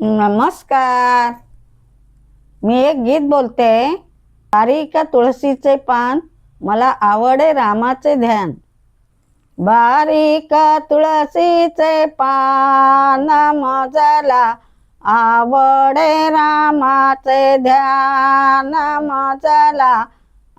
नमस्कार. मी एक गीत बोलते. बारीक तुळशीचे पान, मला आवडे रामाचे ध्यान. बारीक तुळशीचे पान, मजला आवडे रामाचे ध्यान. मजला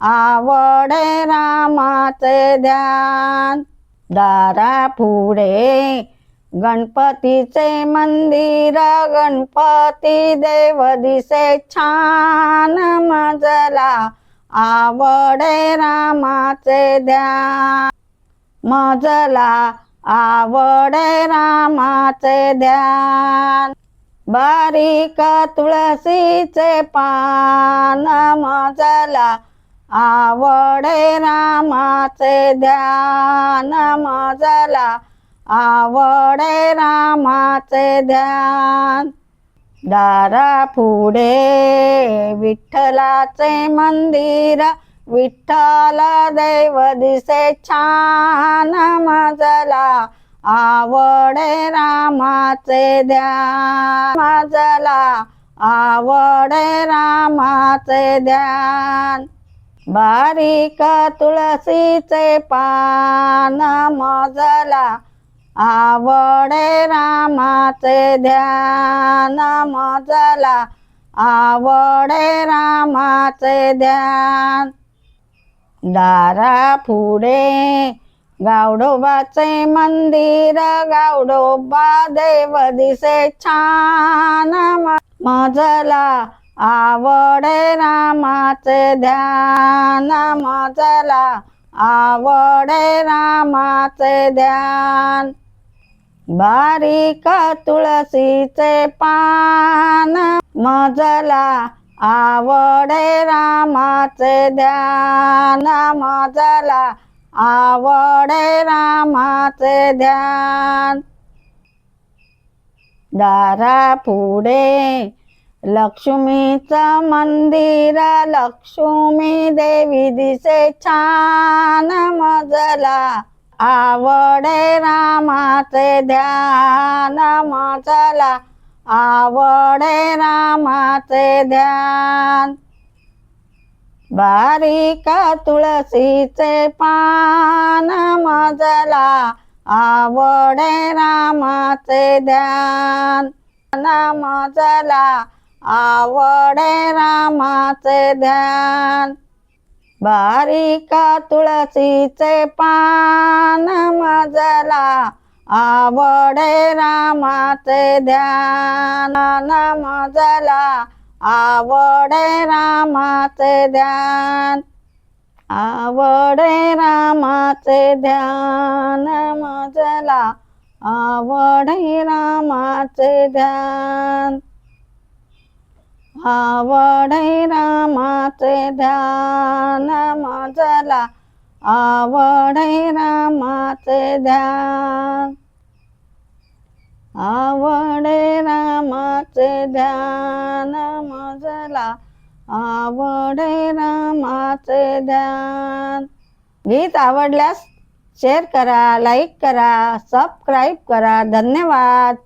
आवडे रामाचे ध्यान. दारा पुढे गणपतीचे मंदिर, गणपती देव दिसे छान. मजला आवडे रामाचे ध्यान. मजला आवडे रामाचे ध्यान. बारीक तुळशीचे पान, मजला आवडे रामाचे ध्यान. मजला आवडे रामाचे ध्यान. दारा पुढे विठ्ठलाचे मंदिर, विठ्ठल देव दिसे छान. मजला आवडे रामाचे ध्यान. मजला आवडे रामाचे ध्यान. बारीक तुळशीचे पान, मजला आवडे रामाचे ध्यान. मजला आवडे रामाचे ध्यान. दारा पुढे गावडोबाचे मंदिर, गावडोबा देव दिसे छान. मजला आवडे रामाचे ध्यान. मजला आवडे रामाचे ध्यान. बारीक तुळशीचे पान, मजला आवडे रामाचे ध्यान. मजला आवडे रामाचे ध्यान. दारा पुढे लक्ष्मीचं मंदिर, लक्ष्मी देवी दिसे छान. मजला आवडे रामाचे ध्यान. मजला आवडे रामाचे ध्यान. बारीक तुळशीचे पान, मजला आवडे रामाचे ध्यान. मजला आवडे रामाचे ध्यान. बारीक तुळशीचे पान, मजला आवडे रामाचे ध्यान. मजला आवडे रामाचे ध्यान. आवडे रामाचे ध्यान. मजला आवडे रामाचे ध्यान. आवडे रामाचे ध्यान. मजला आवडे रामाचे ध्यान. आवडे रामाचे ध्यान. मजला आवडे रामाचे ध्यान. गीत आवडल्यास शेअर करा, लाईक करा, सबस्क्राईब करा. धन्यवाद.